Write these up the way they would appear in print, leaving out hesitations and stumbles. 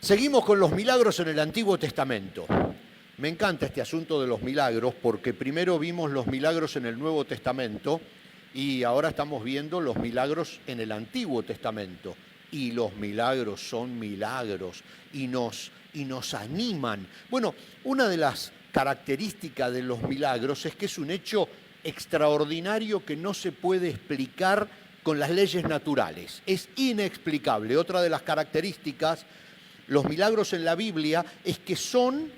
Seguimos con los milagros en el Antiguo Testamento. Me encanta este asunto de los milagros porque primero vimos los milagros en el Nuevo Testamento y ahora estamos viendo los milagros en el Antiguo Testamento. Y los milagros son milagros y nos animan. Bueno, una de las características de los milagros es que es un hecho extraordinario que no se puede explicar con las leyes naturales. Es inexplicable. Otra de las características, los milagros en la Biblia, es que son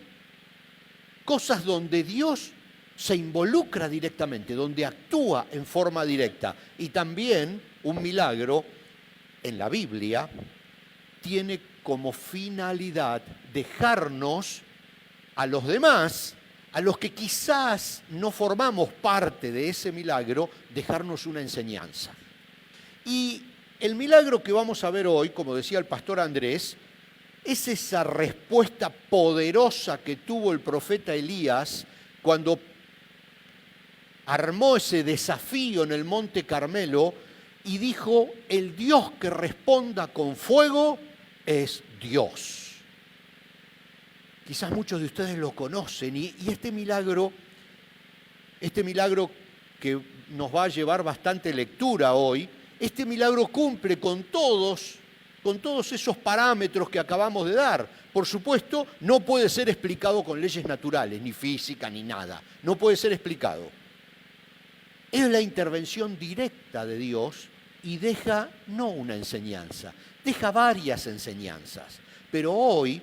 cosas donde Dios se involucra directamente, donde actúa en forma directa. Y también un milagro en la Biblia tiene como finalidad dejarnos a los demás, a los que quizás no formamos parte de ese milagro, dejarnos una enseñanza. Y el milagro que vamos a ver hoy, como decía el pastor Andrés, es esa respuesta poderosa que tuvo el profeta Elías cuando armó ese desafío en el Monte Carmelo y dijo: el Dios que responda con fuego es Dios. Quizás muchos de ustedes lo conocen y este milagro que nos va a llevar bastante lectura hoy, este milagro cumple con todos esos parámetros que acabamos de dar. Por supuesto, no puede ser explicado con leyes naturales, ni física, ni nada. No puede ser explicado. Es la intervención directa de Dios y deja no una enseñanza, deja varias enseñanzas. Pero hoy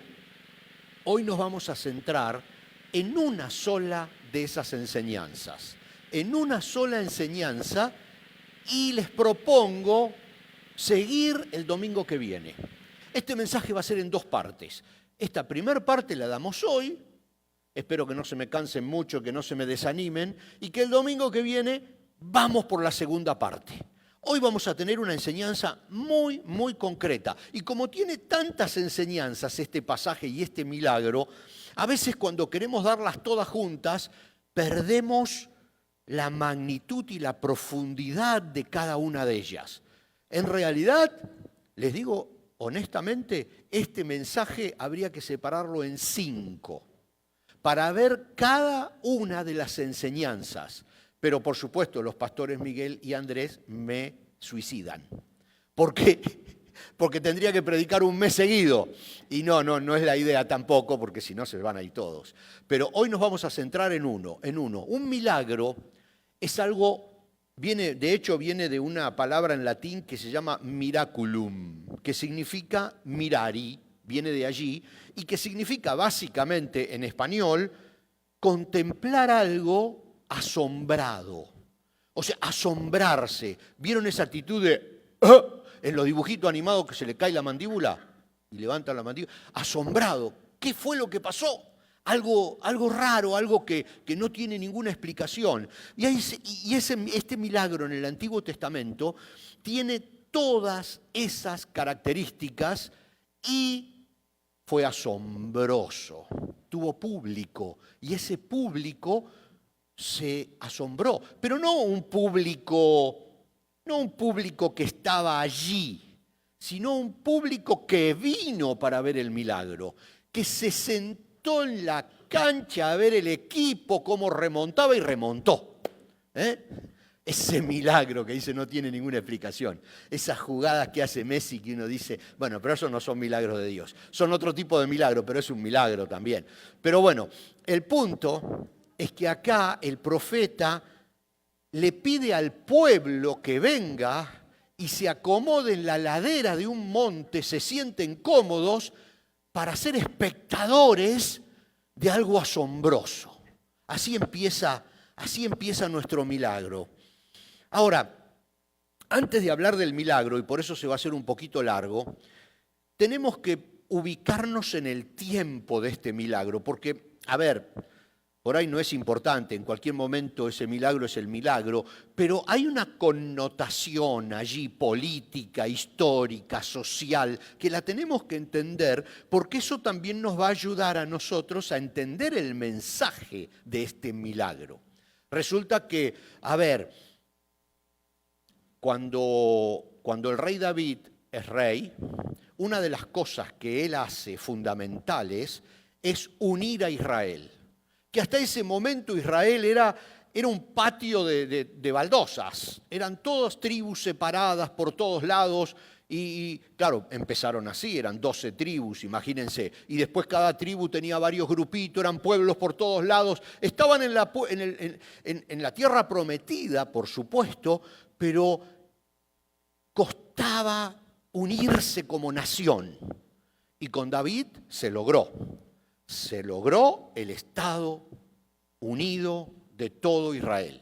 nos vamos a centrar en una sola de esas enseñanzas. En una sola enseñanza, y les propongo seguir el domingo que viene. Este mensaje va a ser en dos partes. Esta primera parte la damos hoy. Espero que no se me cansen mucho, que no se me desanimen y que el domingo que viene vamos por la segunda parte. Hoy vamos a tener una enseñanza muy, muy concreta. Y como tiene tantas enseñanzas este pasaje y este milagro, a veces cuando queremos darlas todas juntas, perdemos la magnitud y la profundidad de cada una de ellas. En realidad, les digo honestamente, este mensaje habría que separarlo en 5 para ver cada una de las enseñanzas. Pero por supuesto los pastores Miguel y Andrés me suicidan. ¿Por qué? Porque tendría que predicar un mes seguido. Y no es la idea tampoco, porque si no se van a ir todos. Pero hoy nos vamos a centrar en uno. Un milagro es algo, viene de una palabra en latín que se llama miraculum, que significa mirari, viene de allí, y que significa básicamente en español contemplar algo asombrado. O sea, asombrarse. ¿Vieron esa actitud de en los dibujitos animados que se le cae la mandíbula y levanta la mandíbula? Asombrado. ¿Qué fue lo que pasó? Algo raro, algo que no tiene ninguna explicación. Este milagro en el Antiguo Testamento tiene todas esas características y fue asombroso. Tuvo público y ese público se asombró. Pero no un público que estaba allí, sino un público que vino para ver el milagro, que se sentó en la cancha a ver el equipo cómo remontaba y remontó. Ese milagro que dice no tiene ninguna explicación. Esas jugadas que hace Messi que uno dice, bueno, pero esos no son milagros de Dios. Son otro tipo de milagro, pero es un milagro también. Pero bueno, el punto es que acá el profeta le pide al pueblo que venga y se acomode en la ladera de un monte, se sienten cómodos para ser espectadores de algo asombroso. Así empieza nuestro milagro. Ahora, antes de hablar del milagro, y por eso se va a hacer un poquito largo, tenemos que ubicarnos en el tiempo de este milagro, porque, a ver, por ahí no es importante, en cualquier momento ese milagro es el milagro, pero hay una connotación allí política, histórica, social, que la tenemos que entender porque eso también nos va a ayudar a nosotros a entender el mensaje de este milagro. Resulta que, a ver, cuando el rey David es rey, una de las cosas que él hace fundamentales es unir a Israel. Que hasta ese momento Israel era un patio de baldosas, eran todas tribus separadas por todos lados y claro, empezaron así, eran 12 tribus, imagínense, y después cada tribu tenía varios grupitos, eran pueblos por todos lados, estaban en la tierra prometida, por supuesto, pero costaba unirse como nación. Y con David se logró el Estado unido de todo Israel.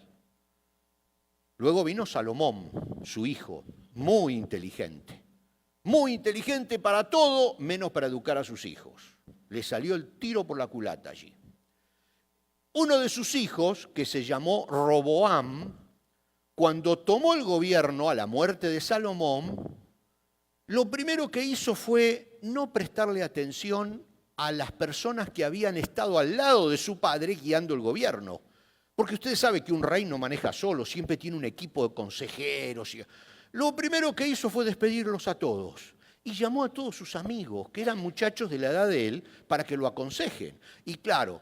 Luego vino Salomón, su hijo, muy inteligente para todo, menos para educar a sus hijos. Le salió el tiro por la culata allí. Uno de sus hijos, que se llamó Roboam, cuando tomó el gobierno a la muerte de Salomón, lo primero que hizo fue no prestarle atención a las personas que habían estado al lado de su padre guiando el gobierno. Porque usted sabe que un rey no maneja solo, siempre tiene un equipo de consejeros. Lo primero que hizo fue despedirlos a todos. Y llamó a todos sus amigos, que eran muchachos de la edad de él, para que lo aconsejen. Y claro,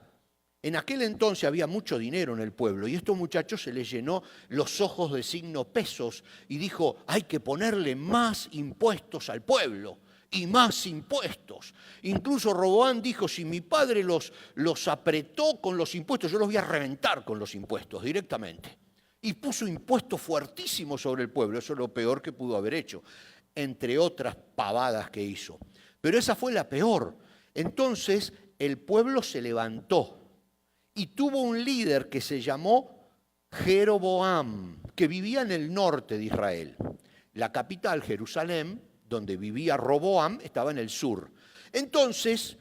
en aquel entonces había mucho dinero en el pueblo y a estos muchachos se les llenó los ojos de signo pesos y dijo, hay que ponerle más impuestos al pueblo. Y más impuestos. Incluso Roboam dijo, si mi padre los apretó con los impuestos, yo los voy a reventar con los impuestos directamente. Y puso impuestos fuertísimos sobre el pueblo, eso es lo peor que pudo haber hecho, entre otras pavadas que hizo. Pero esa fue la peor. Entonces el pueblo se levantó y tuvo un líder que se llamó Jeroboam, que vivía en el norte de Israel. La capital, Jerusalén, donde vivía Roboam, estaba en el sur. Entonces,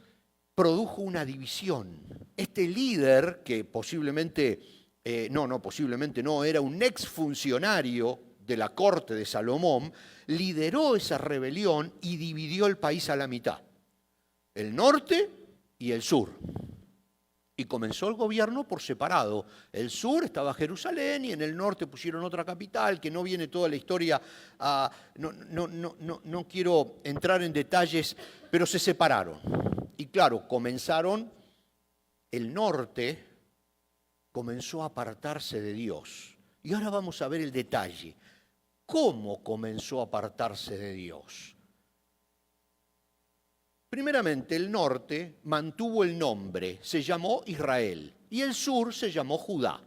produjo una división. Este líder, que posiblemente era un exfuncionario de la corte de Salomón, lideró esa rebelión y dividió el país a la mitad. El norte y el sur. Y comenzó el gobierno por separado. El sur estaba Jerusalén y en el norte pusieron otra capital, que no viene toda la historia. No quiero entrar en detalles, pero se separaron. Y claro, el norte comenzó a apartarse de Dios. Y ahora vamos a ver el detalle. ¿Cómo comenzó a apartarse de Dios? Primeramente, el norte mantuvo el nombre, se llamó Israel, y el sur se llamó Judá.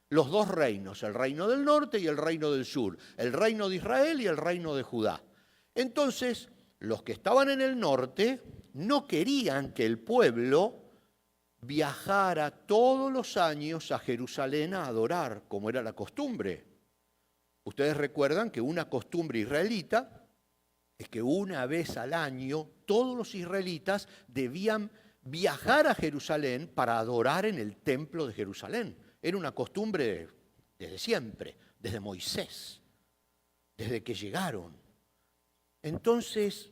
Los dos reinos, el reino del norte y el reino del sur, el reino de Israel y el reino de Judá. Entonces, los que estaban en el norte no querían que el pueblo viajara todos los años a Jerusalén a adorar, como era la costumbre. Ustedes recuerdan que una costumbre israelita es que una vez al año todos los israelitas debían viajar a Jerusalén para adorar en el templo de Jerusalén. Era una costumbre desde siempre, desde Moisés, desde que llegaron. Entonces,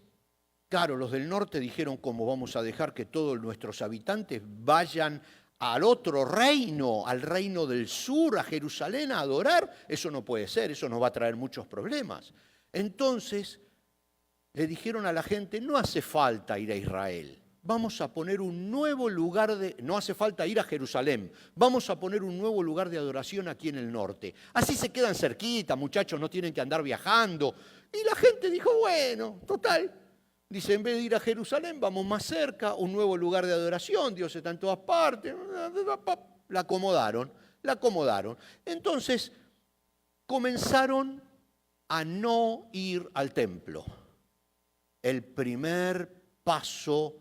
claro, los del norte dijeron, ¿cómo vamos a dejar que todos nuestros habitantes vayan al otro reino, al reino del sur, a Jerusalén a adorar? Eso no puede ser, eso nos va a traer muchos problemas. Entonces, le dijeron a la gente, no hace falta ir a Israel, vamos a poner un nuevo lugar no hace falta ir a Jerusalén, vamos a poner un nuevo lugar de adoración aquí en el norte. Así se quedan cerquita, muchachos, no tienen que andar viajando. Y la gente dijo, bueno, total. Dice, en vez de ir a Jerusalén, vamos más cerca, un nuevo lugar de adoración, Dios está en todas partes. La acomodaron. Entonces, comenzaron a no ir al templo. El primer paso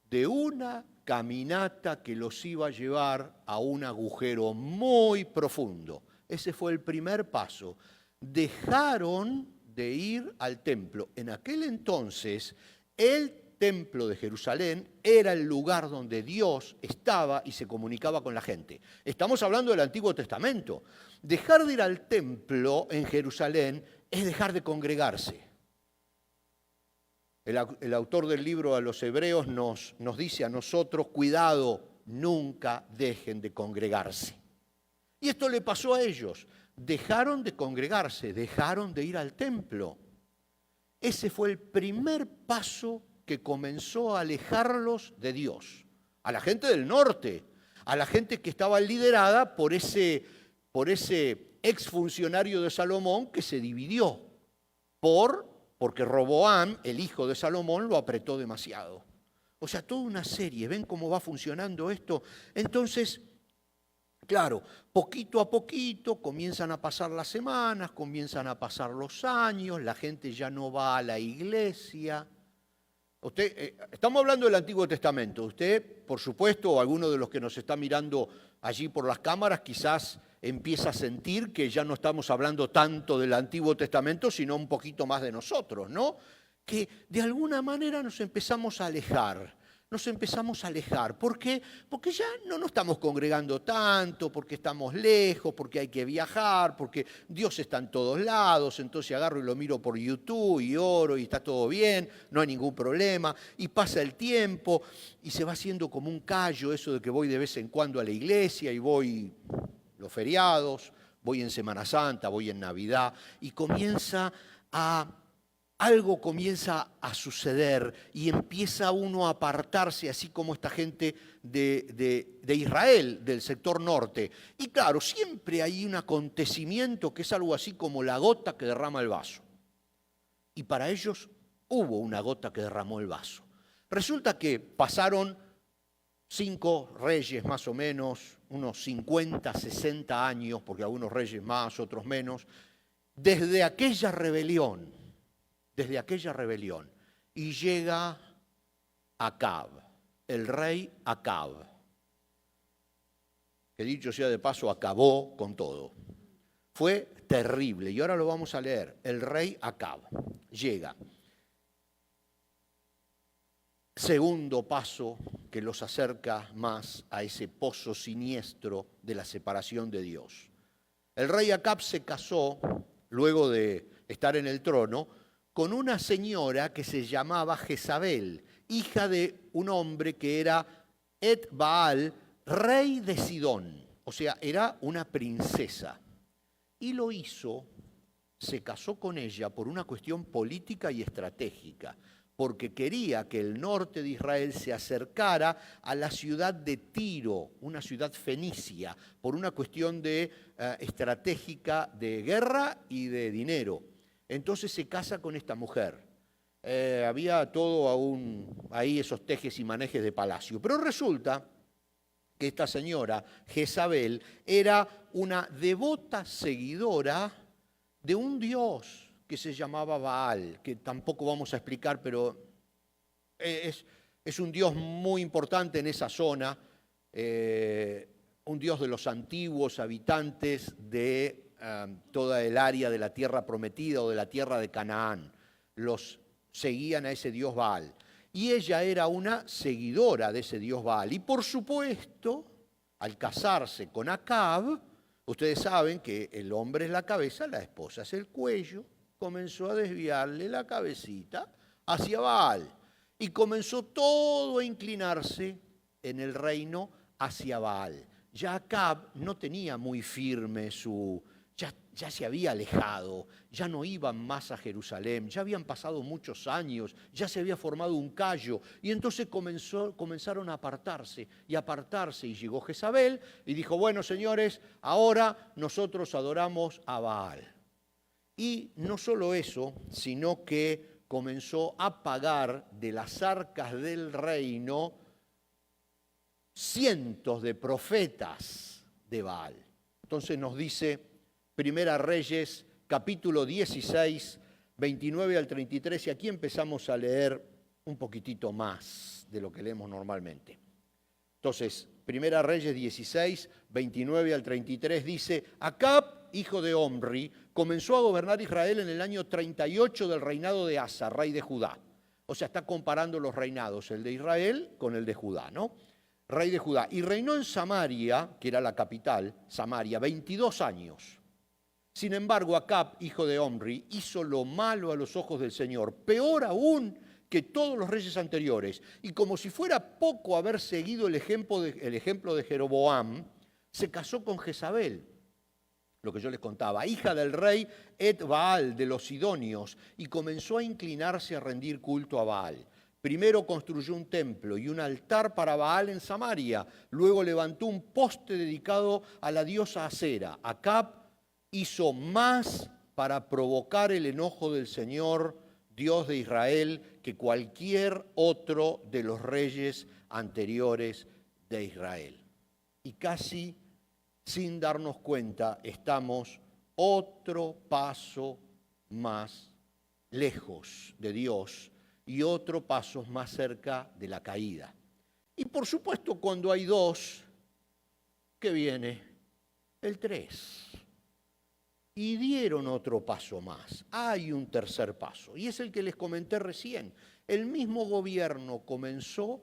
de una caminata que los iba a llevar a un agujero muy profundo. Ese fue el primer paso. Dejaron de ir al templo. En aquel entonces, el templo de Jerusalén era el lugar donde Dios estaba y se comunicaba con la gente. Estamos hablando del Antiguo Testamento. Dejar de ir al templo en Jerusalén es dejar de congregarse. El autor del libro a los Hebreos nos dice a nosotros, cuidado, nunca dejen de congregarse. Y esto le pasó a ellos. Dejaron de congregarse, dejaron de ir al templo. ese fue el primer paso que comenzó a alejarlos de Dios. A la gente del norte, a la gente que estaba liderada por ese exfuncionario de Salomón que se dividió porque Roboam, el hijo de Salomón, lo apretó demasiado. O sea, toda una serie. ¿Ven cómo va funcionando esto? Entonces, claro, poquito a poquito comienzan a pasar las semanas, comienzan a pasar los años, la gente ya no va a la iglesia. Estamos hablando del Antiguo Testamento. Usted, por supuesto, o alguno de los que nos está mirando allí por las cámaras, quizás empieza a sentir que ya no estamos hablando tanto del Antiguo Testamento, sino un poquito más de nosotros, ¿no? Que de alguna manera nos empezamos a alejar. ¿Por qué? Porque ya no nos estamos congregando tanto, porque estamos lejos, porque hay que viajar, porque Dios está en todos lados, entonces agarro y lo miro por YouTube y oro y está todo bien, no hay ningún problema, y pasa el tiempo y se va haciendo como un callo eso de que voy de vez en cuando a la iglesia y voy los feriados, voy en Semana Santa, voy en Navidad, y algo comienza a suceder y empieza uno a apartarse, así como esta gente de Israel, del sector norte. Y claro, siempre hay un acontecimiento que es algo así como la gota que derrama el vaso. Y para ellos hubo una gota que derramó el vaso. Resulta que pasaron 5 reyes más o menos, unos 50, 60 años, porque algunos reyes más, otros menos, desde aquella rebelión, y llega Acab, el rey Acab, que dicho sea de paso acabó con todo. Fue terrible, y ahora lo vamos a leer. El rey Acab llega. Segundo paso que los acerca más a ese pozo siniestro de la separación de Dios. El rey Acab se casó, luego de estar en el trono, con una señora que se llamaba Jezabel, hija de un hombre que era Et-Baal, rey de Sidón. O sea, era una princesa. Y lo hizo, se casó con ella por una cuestión política y estratégica, porque quería que el norte de Israel se acercara a la ciudad de Tiro, una ciudad fenicia, por una cuestión estratégica de guerra y de dinero. Entonces se casa con esta mujer. Había todo ahí esos tejes y manejes de palacio. Pero resulta que esta señora, Jezabel, era una devota seguidora de un dios que se llamaba Baal, que tampoco vamos a explicar, pero es un dios muy importante en esa zona, un dios de los antiguos habitantes de toda el área de la tierra prometida o de la tierra de Canaán. Los seguían a ese dios Baal. Y ella era una seguidora de ese dios Baal. Y por supuesto, al casarse con Acab, ustedes saben que el hombre es la cabeza, la esposa es el cuello, comenzó a desviarle la cabecita hacia Baal. Y comenzó todo a inclinarse en el reino hacia Baal. Ya Acab no tenía muy firme ya se había alejado, ya no iban más a Jerusalén, ya habían pasado muchos años, ya se había formado un callo, y entonces comenzaron a apartarse, y llegó Jezabel y dijo, bueno, señores, ahora nosotros adoramos a Baal. Y no solo eso, sino que comenzó a pagar de las arcas del reino cientos de profetas de Baal. Entonces nos dice Primera Reyes, capítulo 16, 29 al 33, y aquí empezamos a leer un poquitito más de lo que leemos normalmente. Entonces, Primera Reyes 16, 29 al 33 dice, Acab, hijo de Omri, comenzó a gobernar Israel en el año 38 del reinado de Asa, rey de Judá. O sea, está comparando los reinados, el de Israel con el de Judá, ¿no? Rey de Judá. Y reinó en Samaria, que era la capital, Samaria, 22 años. Sin embargo, Acab, hijo de Omri, hizo lo malo a los ojos del Señor, peor aún que todos los reyes anteriores. Y como si fuera poco haber seguido el ejemplo de Jeroboam, se casó con Jezabel, lo que yo les contaba, hija del rey Et-Baal de los Sidonios, y comenzó a inclinarse a rendir culto a Baal. Primero construyó un templo y un altar para Baal en Samaria, luego levantó un poste dedicado a la diosa Acera. Acab hizo más para provocar el enojo del Señor, Dios de Israel, que cualquier otro de los reyes anteriores de Israel. Y casi sin darnos cuenta, estamos otro paso más lejos de Dios y otro paso más cerca de la caída. Y por supuesto, cuando hay dos, ¿qué viene? El 3. Y dieron otro paso más. Hay un tercer paso, y es el que les comenté recién. El mismo gobierno comenzó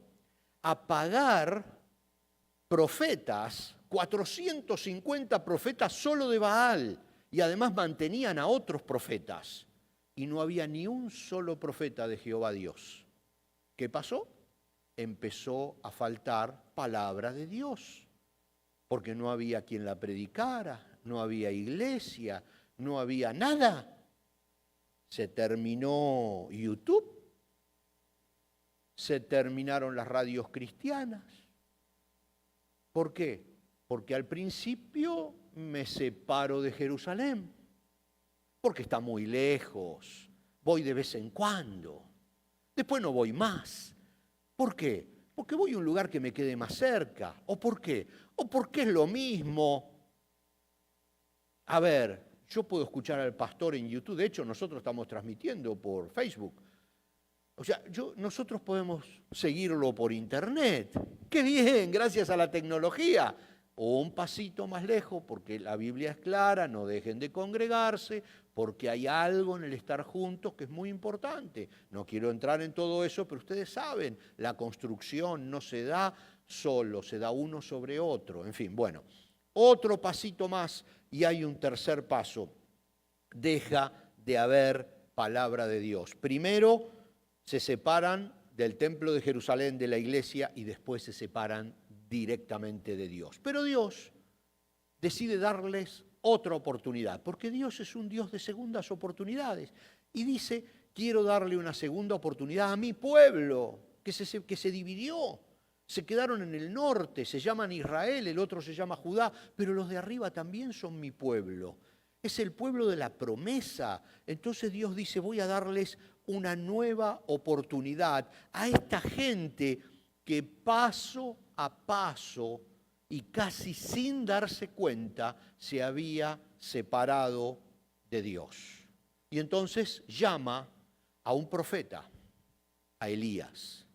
a pagar profetas, 450 profetas solo de Baal, y además mantenían a otros profetas. Y no había ni un solo profeta de Jehová Dios. ¿Qué pasó? Empezó a faltar palabra de Dios, porque no había quien la predicara, no había iglesia, no había nada. Se terminó YouTube, se terminaron las radios cristianas. ¿Por qué? Porque al principio me separo de Jerusalén, porque está muy lejos, voy de vez en cuando, después no voy más. ¿Por qué? Porque voy a un lugar que me quede más cerca. ¿O por qué? O porque es lo mismo. A ver, yo puedo escuchar al pastor en YouTube, de hecho nosotros estamos transmitiendo por Facebook. O sea, nosotros podemos seguirlo por internet. ¡Qué bien! Gracias a la tecnología. O un pasito más lejos, porque la Biblia es clara, no dejen de congregarse, porque hay algo en el estar juntos que es muy importante. No quiero entrar en todo eso, pero ustedes saben, la construcción no se da solo, se da uno sobre otro. En fin, bueno, otro pasito más y hay un tercer paso. Deja de haber palabra de Dios. Primero se separan del templo de Jerusalén, de la iglesia, y después se separan directamente de Dios. Pero Dios decide darles otra oportunidad, porque Dios es un Dios de segundas oportunidades. Y dice, quiero darle una segunda oportunidad a mi pueblo, que se dividió. Se quedaron en el norte, se llaman Israel, el otro se llama Judá, pero los de arriba también son mi pueblo. Es el pueblo de la promesa. Entonces Dios dice, voy a darles una nueva oportunidad a esta gente que paso a paso y casi sin darse cuenta se había separado de Dios. Y entonces llama a un profeta, a Elías,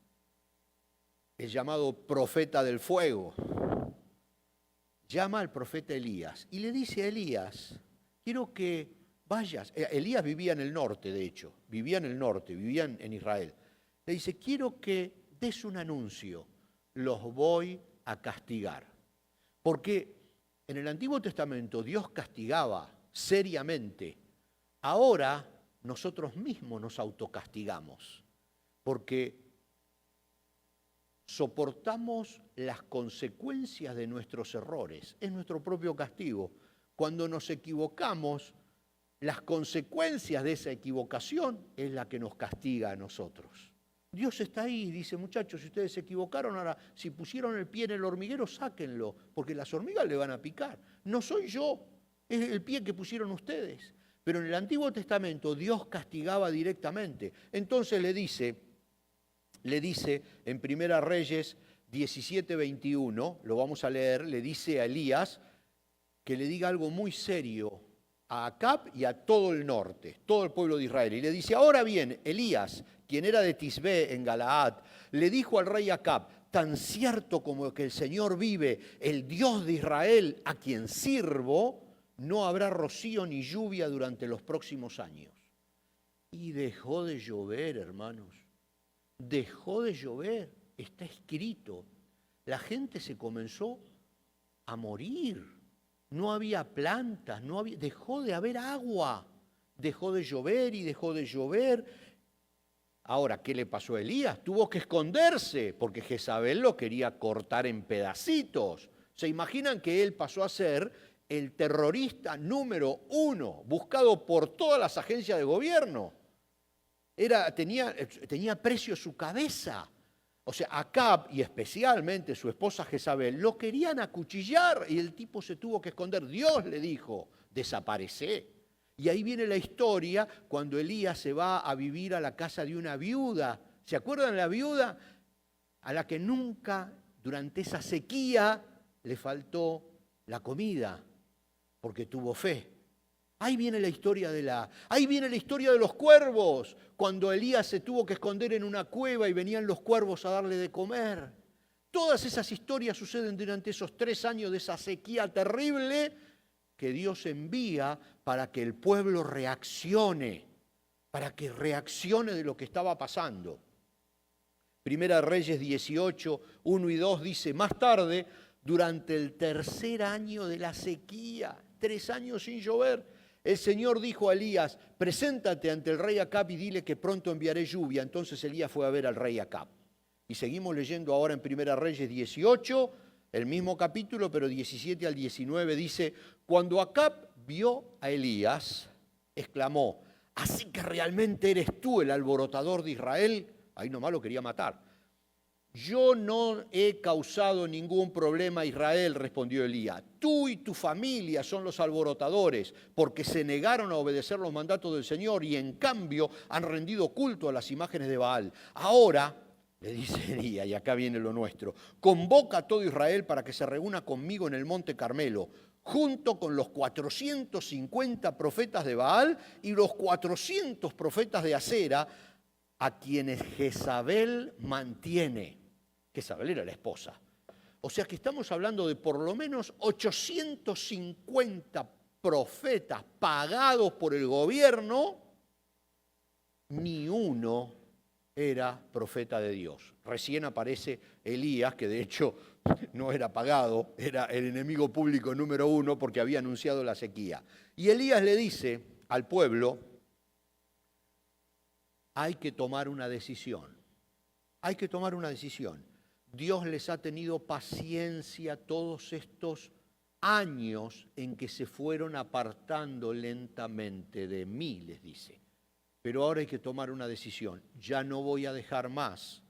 el llamado profeta del fuego. Llama al profeta Elías y le dice a Elías, quiero que vayas. Elías vivía en el norte, de hecho, vivía en Israel. Le dice, quiero que des un anuncio, los voy a castigar. Porque en el Antiguo Testamento Dios castigaba seriamente. Ahora nosotros mismos nos autocastigamos, porque soportamos las consecuencias de nuestros errores. Es nuestro propio castigo. Cuando nos equivocamos, las consecuencias de esa equivocación es la que nos castiga a nosotros. Dios está ahí y dice, muchachos, si ustedes se equivocaron, ahora si pusieron el pie en el hormiguero, sáquenlo, porque las hormigas le van a picar. No soy yo, es el pie que pusieron ustedes. Pero en el Antiguo Testamento Dios castigaba directamente. Entonces le dice en Primera Reyes 17:21, lo vamos a leer, le dice a Elías que le diga algo muy serio a Acab y a todo el norte, todo el pueblo de Israel. Y le dice, ahora bien, Elías, quien era de Tisbé en Galaad, le dijo al rey Acab, tan cierto como que el Señor vive, el Dios de Israel, a quien sirvo, no habrá rocío ni lluvia durante los próximos años. Y dejó de llover, hermanos. Dejó de llover, está escrito. La gente se comenzó a morir. No había plantas, dejó de haber agua. Dejó de llover y dejó de llover. Ahora, ¿qué le pasó a Elías? Tuvo que esconderse porque Jezabel lo quería cortar en pedacitos. ¿Se imaginan que él pasó a ser el terrorista número 1, buscado por todas las agencias de gobierno. Tenía precio su cabeza. O sea, Acab y especialmente su esposa Jezabel lo querían acuchillar y el tipo se tuvo que esconder. Dios le dijo, desaparece. Y ahí viene la historia cuando Elías se va a vivir a la casa de una viuda. ¿Se acuerdan la viuda? A la que nunca durante esa sequía le faltó la comida, porque tuvo fe. Ahí viene la historia de los cuervos, cuando Elías se tuvo que esconder en una cueva y venían los cuervos a darle de comer. Todas esas historias suceden durante esos 3 años de esa sequía terrible que Dios envía para que el pueblo reaccione, de lo que estaba pasando. Primera Reyes 18, 1 y 2 dice, más tarde, durante el 3er año de la sequía, 3 años sin llover, el Señor dijo a Elías, preséntate ante el rey Acab y dile que pronto enviaré lluvia. Entonces Elías fue a ver al rey Acab. Y seguimos leyendo ahora en Primera Reyes 18, el mismo capítulo, pero 17 al 19 dice, cuando Acab vio a Elías, exclamó, ¿así que realmente eres tú el alborotador de Israel? Ahí nomás lo quería matar. Yo no he causado ningún problema a Israel, respondió Elías. Tú y tu familia son los alborotadores, porque se negaron a obedecer los mandatos del Señor y en cambio han rendido culto a las imágenes de Baal. Ahora, le dice Elías, y acá viene lo nuestro, convoca a todo Israel para que se reúna conmigo en el monte Carmelo, junto con los 450 profetas de Baal y los 400 profetas de Acera, a quienes Jezabel mantiene. Jezabel era la esposa. O sea que estamos hablando de por lo menos 850 profetas pagados por el gobierno, ni uno era profeta de Dios. Recién aparece Elías, que de hecho no era pagado, era el enemigo público número 1 porque había anunciado la sequía. Y Elías le dice al pueblo, hay que tomar una decisión. Hay que tomar una decisión. Dios les ha tenido paciencia todos estos años en que se fueron apartando lentamente de mí, les dice. Pero ahora hay que tomar una decisión. Ya no voy a dejar más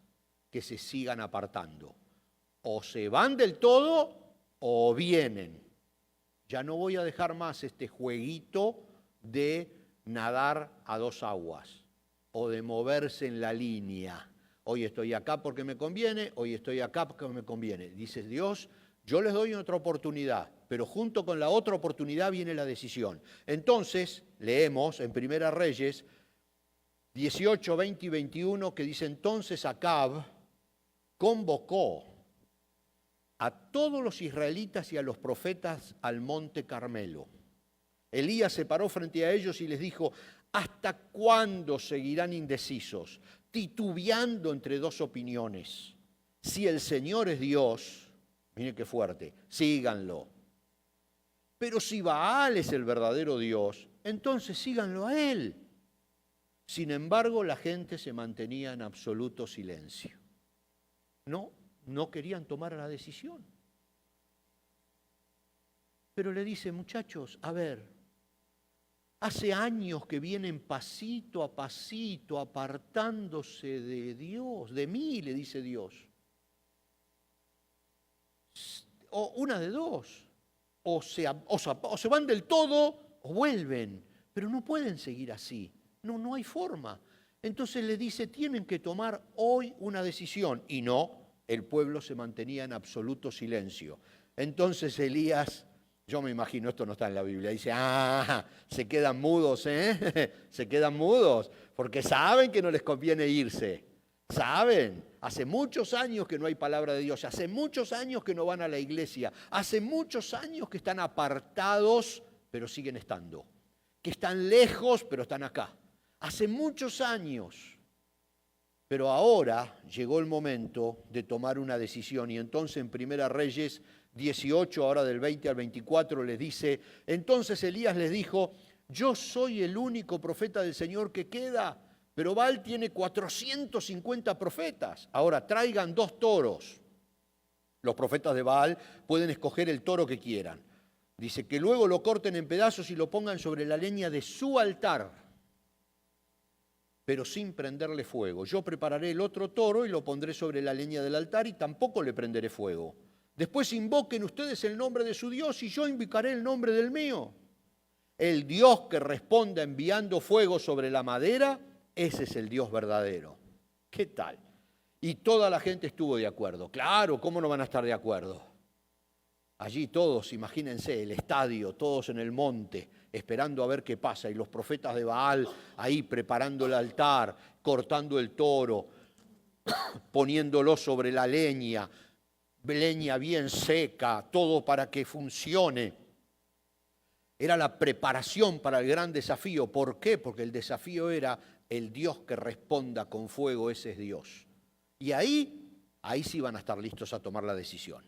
que se sigan apartando. O se van del todo o vienen. Ya no voy a dejar más este jueguito de nadar a 2 aguas o de moverse en la línea. Hoy estoy acá porque me conviene, hoy estoy acá porque me conviene. Dice Dios, yo les doy otra oportunidad, pero junto con la otra oportunidad viene la decisión. Entonces, leemos en Primera Reyes 18, 20 y 21 que dice, entonces Acab convocó a todos los israelitas y a los profetas al monte Carmelo. Elías se paró frente a ellos y les dijo, ¿hasta cuándo seguirán indecisos, titubeando entre 2 opiniones? Si el Señor es Dios, miren qué fuerte, síganlo. Pero si Baal es el verdadero Dios, entonces síganlo a él. Sin embargo, la gente se mantenía en absoluto silencio. No querían tomar la decisión. Pero le dice, muchachos, a ver, hace años que vienen pasito a pasito apartándose de Dios, de mí, le dice Dios. O una de dos, o se van del todo o vuelven, pero no pueden seguir así, no hay forma. Entonces le dice, tienen que tomar hoy una decisión, y no, el pueblo se mantenía en absoluto silencio. Entonces Elías, yo me imagino, esto no está en la Biblia, dice, se quedan mudos, se quedan mudos, porque saben que no les conviene irse, saben, hace muchos años que no hay palabra de Dios, hace muchos años que no van a la iglesia, hace muchos años que están apartados, pero siguen estando, que están lejos, pero están acá, hace muchos años. Pero ahora llegó el momento de tomar una decisión y entonces en Primera Reyes 18, ahora del 20 al 24, les dice, entonces Elías les dijo, yo soy el único profeta del Señor que queda, pero Baal tiene 450 profetas. Ahora traigan 2 toros. Los profetas de Baal pueden escoger el toro que quieran. Dice que luego lo corten en pedazos y lo pongan sobre la leña de su altar, pero sin prenderle fuego. Yo prepararé el otro toro y lo pondré sobre la leña del altar y tampoco le prenderé fuego. Después invoquen ustedes el nombre de su Dios y yo invocaré el nombre del mío. El Dios que responda enviando fuego sobre la madera, ese es el Dios verdadero. ¿Qué tal? Y toda la gente estuvo de acuerdo. Claro, ¿cómo no van a estar de acuerdo? Allí todos, imagínense, el estadio, todos en el monte, esperando a ver qué pasa. Y los profetas de Baal ahí preparando el altar, cortando el toro, poniéndolo sobre la leña bien seca, todo para que funcione. Era la preparación para el gran desafío. ¿Por qué? Porque el desafío era el Dios que responda con fuego, ese es Dios. Y ahí sí van a estar listos a tomar la decisión.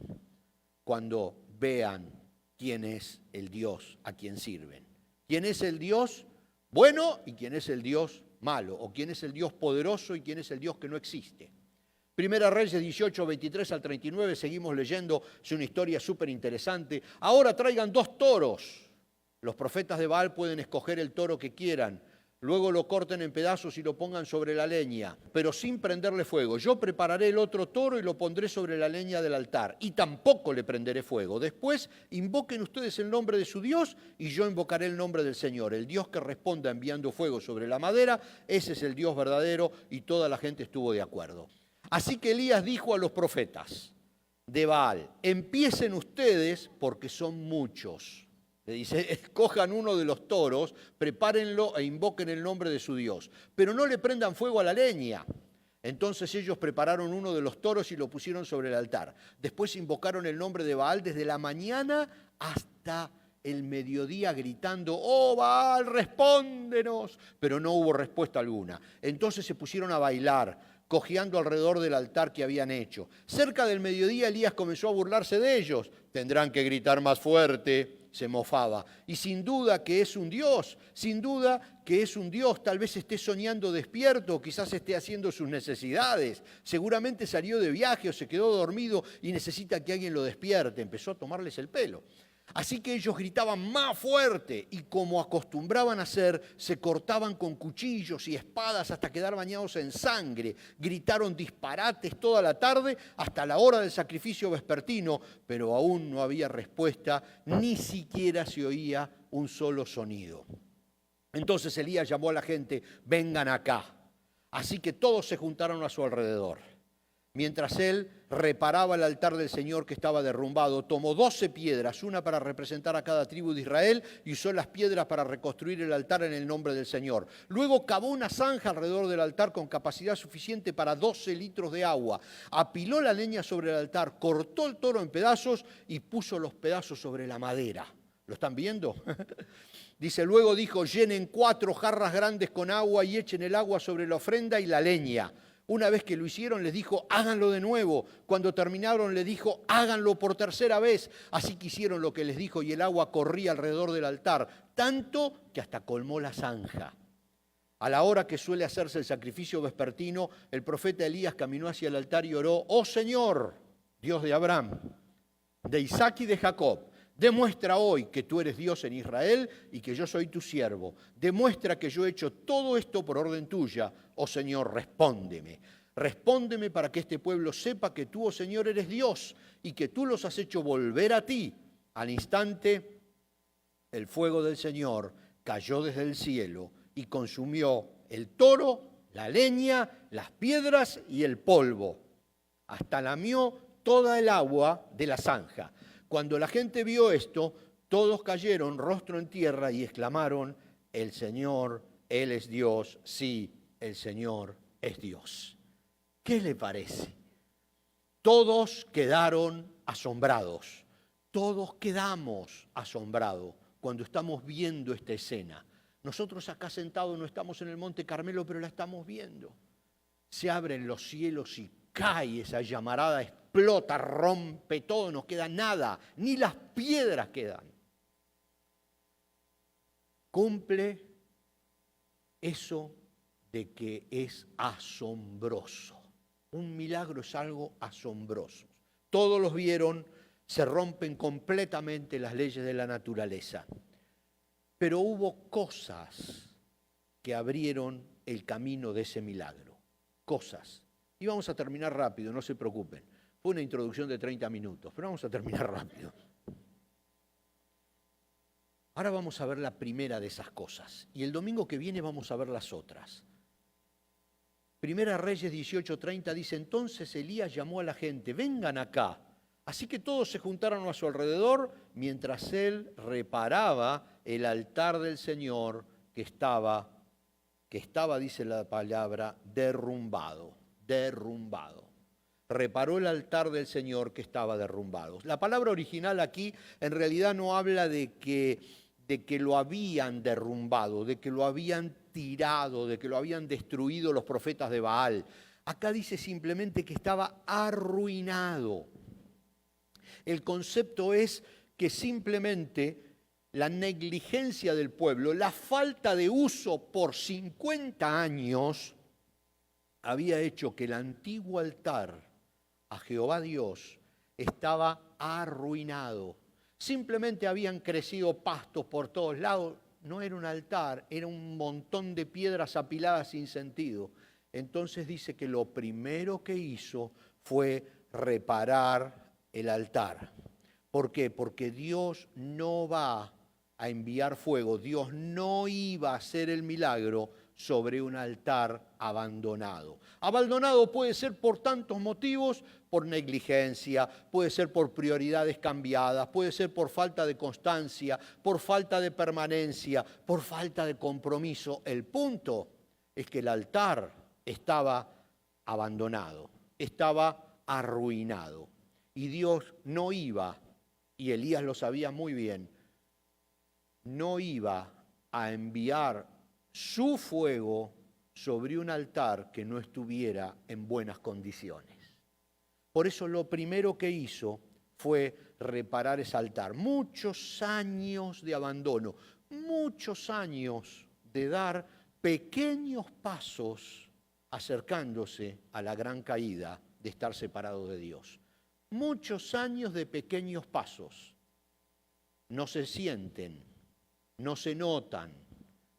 Cuando vean quién es el Dios a quien sirven. ¿Quién es el Dios bueno y quién es el Dios malo? ¿O quién es el Dios poderoso y quién es el Dios que no existe? Primera Reyes 18, 23 al 39, seguimos leyendo, es una historia súper interesante. Ahora traigan 2 toros. Los profetas de Baal pueden escoger el toro que quieran. Luego lo corten en pedazos y lo pongan sobre la leña, pero sin prenderle fuego. Yo prepararé el otro toro y lo pondré sobre la leña del altar, y tampoco le prenderé fuego. Después invoquen ustedes el nombre de su Dios y yo invocaré el nombre del Señor. El Dios que responda enviando fuego sobre la madera, ese es el Dios verdadero, y toda la gente estuvo de acuerdo. Así que Elías dijo a los profetas de Baal, empiecen ustedes porque son muchos. Le dice, escojan uno de los toros, prepárenlo e invoquen el nombre de su Dios, pero no le prendan fuego a la leña. Entonces ellos prepararon uno de los toros y lo pusieron sobre el altar. Después invocaron el nombre de Baal desde la mañana hasta el mediodía gritando, ¡oh Baal, respóndenos! Pero no hubo respuesta alguna. Entonces se pusieron a bailar, cojeando alrededor del altar que habían hecho. Cerca del mediodía Elías comenzó a burlarse de ellos. Tendrán que gritar más fuerte, se mofaba. Y sin duda que es un Dios, sin duda que es un Dios. Tal vez esté soñando despierto, quizás esté haciendo sus necesidades. Seguramente salió de viaje o se quedó dormido y necesita que alguien lo despierte. Empezó a tomarles el pelo. Así que ellos gritaban más fuerte y como acostumbraban a hacer, se cortaban con cuchillos y espadas hasta quedar bañados en sangre. Gritaron disparates toda la tarde hasta la hora del sacrificio vespertino, pero aún no había respuesta, ni siquiera se oía un solo sonido. Entonces Elías llamó a la gente, vengan acá. Así que todos se juntaron a su alrededor. Mientras él reparaba el altar del Señor que estaba derrumbado, tomó 12 piedras, una para representar a cada tribu de Israel, y usó las piedras para reconstruir el altar en el nombre del Señor. Luego cavó una zanja alrededor del altar con capacidad suficiente para 12 litros de agua. Apiló la leña sobre el altar, cortó el toro en pedazos y puso los pedazos sobre la madera. ¿Lo están viendo? Dice, luego dijo, llenen 4 jarras grandes con agua y echen el agua sobre la ofrenda y la leña. Una vez que lo hicieron, les dijo, háganlo de nuevo. Cuando terminaron, les dijo, háganlo por tercera vez. Así que hicieron lo que les dijo y el agua corría alrededor del altar, tanto que hasta colmó la zanja. A la hora que suele hacerse el sacrificio vespertino, el profeta Elías caminó hacia el altar y oró, oh Señor, Dios de Abraham, de Isaac y de Jacob, demuestra hoy que tú eres Dios en Israel y que yo soy tu siervo. Demuestra que yo he hecho todo esto por orden tuya. Oh Señor, respóndeme. Respóndeme para que este pueblo sepa que tú, oh Señor, eres Dios y que tú los has hecho volver a ti. Al instante, el fuego del Señor cayó desde el cielo y consumió el toro, la leña, las piedras y el polvo. Hasta lamió toda el agua de la zanja. Cuando la gente vio esto, todos cayeron rostro en tierra y exclamaron, el Señor, Él es Dios, sí, el Señor es Dios. ¿Qué le parece? Todos quedaron asombrados, todos quedamos asombrados cuando estamos viendo esta escena. Nosotros acá sentados no estamos en el Monte Carmelo, pero la estamos viendo. Se abren los cielos y cae esa llamarada, explota, rompe todo, no queda nada, ni las piedras quedan. Cumple eso de que es asombroso. Un milagro es algo asombroso. Todos los vieron, se rompen completamente las leyes de la naturaleza. Pero hubo cosas que abrieron el camino de ese milagro. Cosas. Y vamos a terminar rápido, no se preocupen. Fue una introducción de 30 minutos, pero vamos a terminar rápido. Ahora vamos a ver la primera de esas cosas. Y el domingo que viene vamos a ver las otras. Primera Reyes 18:30 dice, entonces Elías llamó a la gente, vengan acá. Así que todos se juntaron a su alrededor mientras él reparaba el altar del Señor que estaba, dice la palabra, derrumbado. Reparó el altar del Señor que estaba derrumbado. La palabra original aquí en realidad no habla de que lo habían derrumbado, de que lo habían tirado, de que lo habían destruido los profetas de Baal. Acá dice simplemente que estaba arruinado. El concepto es que simplemente la negligencia del pueblo, la falta de uso por 50 años, había hecho que el antiguo altar a Jehová Dios estaba arruinado. Simplemente habían crecido pastos por todos lados. No era un altar, era un montón de piedras apiladas sin sentido. Entonces dice que lo primero que hizo fue reparar el altar. ¿Por qué? Porque Dios no va a enviar fuego, Dios no iba a hacer el milagro sobre un altar abandonado. Abandonado puede ser por tantos motivos, por negligencia, puede ser por prioridades cambiadas, puede ser por falta de constancia, por falta de permanencia, por falta de compromiso. El punto es que el altar estaba abandonado, estaba arruinado. Y Dios no iba, y Elías lo sabía muy bien, no iba a enviar su fuego sobre un altar que no estuviera en buenas condiciones. Por eso lo primero que hizo fue reparar ese altar. Muchos años de abandono, muchos años de dar pequeños pasos acercándose a la gran caída de estar separado de Dios. Muchos años de pequeños pasos. No se sienten, no se notan,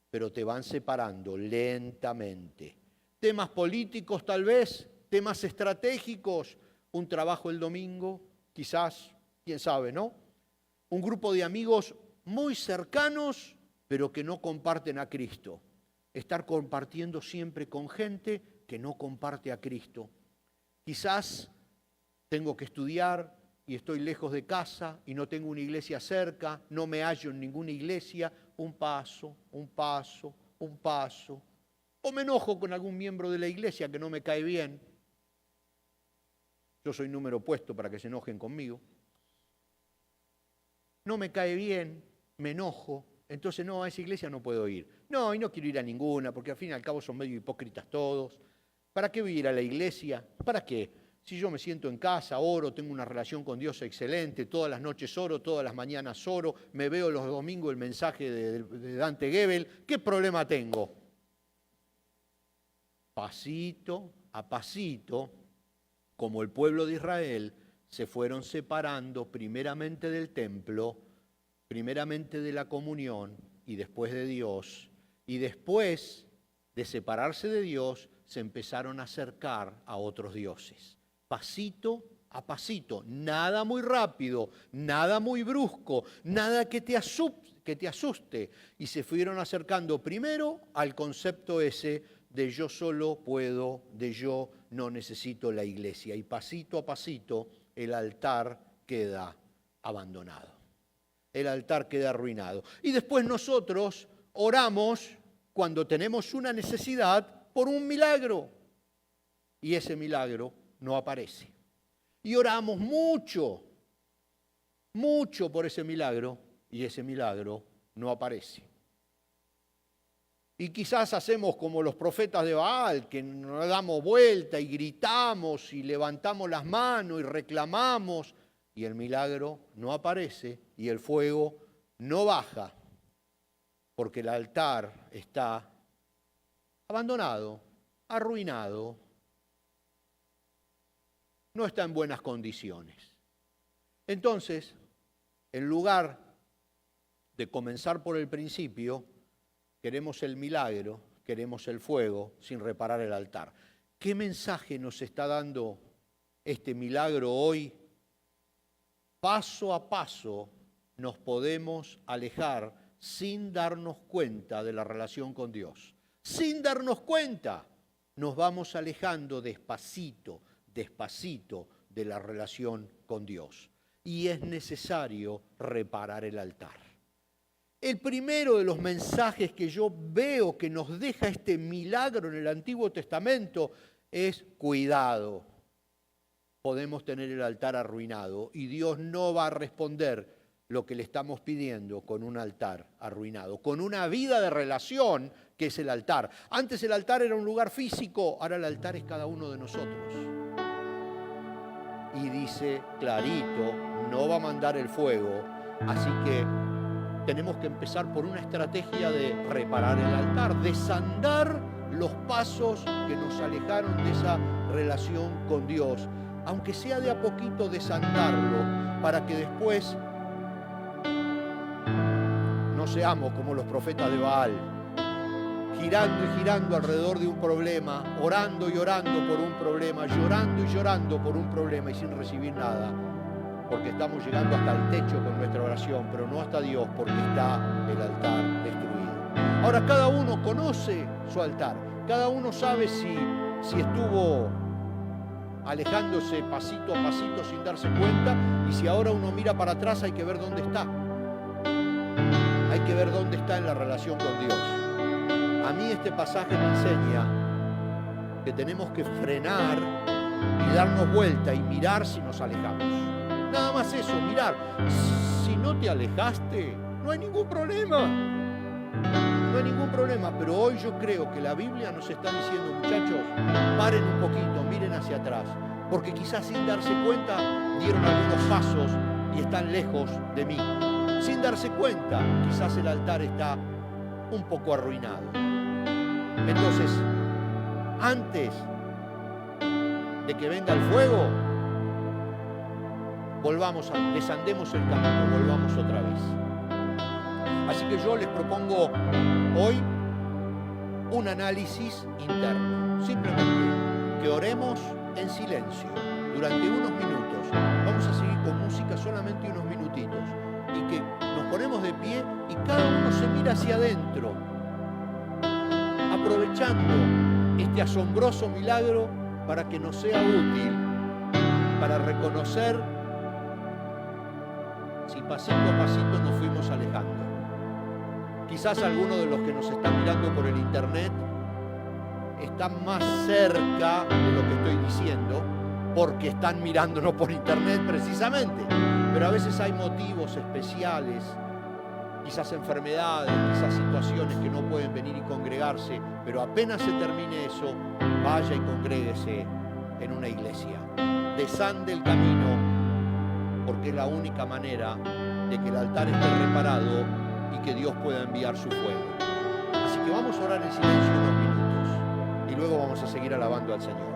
pero te van separando lentamente. Temas políticos tal vez, temas estratégicos, un trabajo el domingo, quizás, quién sabe, ¿no? Un grupo de amigos muy cercanos, pero que no comparten a Cristo. Estar compartiendo siempre con gente que no comparte a Cristo. Quizás tengo que estudiar y estoy lejos de casa y no tengo una iglesia cerca, no me hallo en ninguna iglesia, un paso. O me enojo con algún miembro de la iglesia que no me cae bien. Yo soy número opuesto para que se enojen conmigo. No me cae bien, me enojo, entonces no, a esa iglesia no puedo ir. No, y no quiero ir a ninguna, porque al fin y al cabo son medio hipócritas todos. ¿Para qué voy a ir a la iglesia? ¿Para qué? Si yo me siento en casa, oro, tengo una relación con Dios excelente, todas las noches oro, todas las mañanas oro, me veo los domingos el mensaje de Dante Gebel, ¿qué problema tengo? Pasito a pasito, como el pueblo de Israel, se fueron separando primeramente del templo, primeramente de la comunión y después de Dios. Y después de separarse de Dios, se empezaron a acercar a otros dioses. Pasito a pasito, nada muy rápido, nada muy brusco, nada que te asuste. Y se fueron acercando primero al concepto ese de yo solo puedo, de yo no necesito la iglesia. Y pasito a pasito el altar queda abandonado. El altar queda arruinado. Y después nosotros oramos cuando tenemos una necesidad por un milagro. Y ese milagro no aparece. Y oramos mucho por ese milagro, y ese milagro no aparece. Y quizás hacemos como los profetas de Baal, que nos damos vuelta y gritamos y levantamos las manos y reclamamos, y el milagro no aparece y el fuego no baja, porque el altar está abandonado, arruinado, no está en buenas condiciones. Entonces, en lugar de comenzar por el principio, queremos el milagro, queremos el fuego, sin reparar el altar. ¿Qué mensaje nos está dando este milagro hoy? Paso a paso nos podemos alejar sin darnos cuenta de la relación con Dios. Sin darnos cuenta, nos vamos alejando despacito, despacito de la relación con Dios. Y es necesario reparar el altar. El primero de los mensajes que yo veo que nos deja este milagro en el Antiguo Testamento es cuidado. Podemos tener el altar arruinado y Dios no va a responder lo que le estamos pidiendo con un altar arruinado, con una vida de relación que es el altar. Antes el altar era un lugar físico, ahora el altar es cada uno de nosotros. Y dice clarito, no va a mandar el fuego, así que tenemos que empezar por una estrategia de reparar el altar, desandar los pasos que nos alejaron de esa relación con Dios, aunque sea de a poquito desandarlo, para que después no seamos como los profetas de Baal, girando y girando alrededor de un problema, orando y orando por un problema, llorando y llorando por un problema y sin recibir nada, porque estamos llegando hasta el techo con nuestra oración, pero no hasta Dios, porque está el altar destruido. Ahora cada uno conoce su altar, cada uno sabe si estuvo alejándose pasito a pasito sin darse cuenta, y si ahora uno mira para atrás hay que ver dónde está. Hay que ver dónde está en la relación con Dios. A mí este pasaje me enseña que tenemos que frenar y darnos vuelta y mirar si nos alejamos. Nada más eso, mirar. Si no te alejaste, no hay ningún problema. No hay ningún problema, pero hoy yo creo que la Biblia nos está diciendo, muchachos, paren un poquito, miren hacia atrás, porque quizás sin darse cuenta dieron algunos pasos y están lejos de mí. Sin darse cuenta, quizás el altar está un poco arruinado. Entonces, antes de que venga el fuego, desandemos el camino, volvamos otra vez. Así que yo les propongo hoy un análisis interno. Simplemente que oremos en silencio durante unos minutos. Vamos a seguir con música solamente unos minutitos. Y que nos ponemos de pie y cada uno se mira hacia adentro, aprovechando este asombroso milagro para que nos sea útil, para reconocer si pasito a pasito nos fuimos alejando. Quizás algunos de los que nos están mirando por el internet están más cerca de lo que estoy diciendo, porque están mirándonos por internet precisamente. Pero a veces hay motivos especiales, quizás enfermedades, quizás situaciones que no pueden venir y congregarse, pero apenas se termine eso, vaya y congréguese en una iglesia. Desande el camino, porque es la única manera de que el altar esté reparado y que Dios pueda enviar su fuego. Así que vamos a orar en silencio unos minutos y luego vamos a seguir alabando al Señor.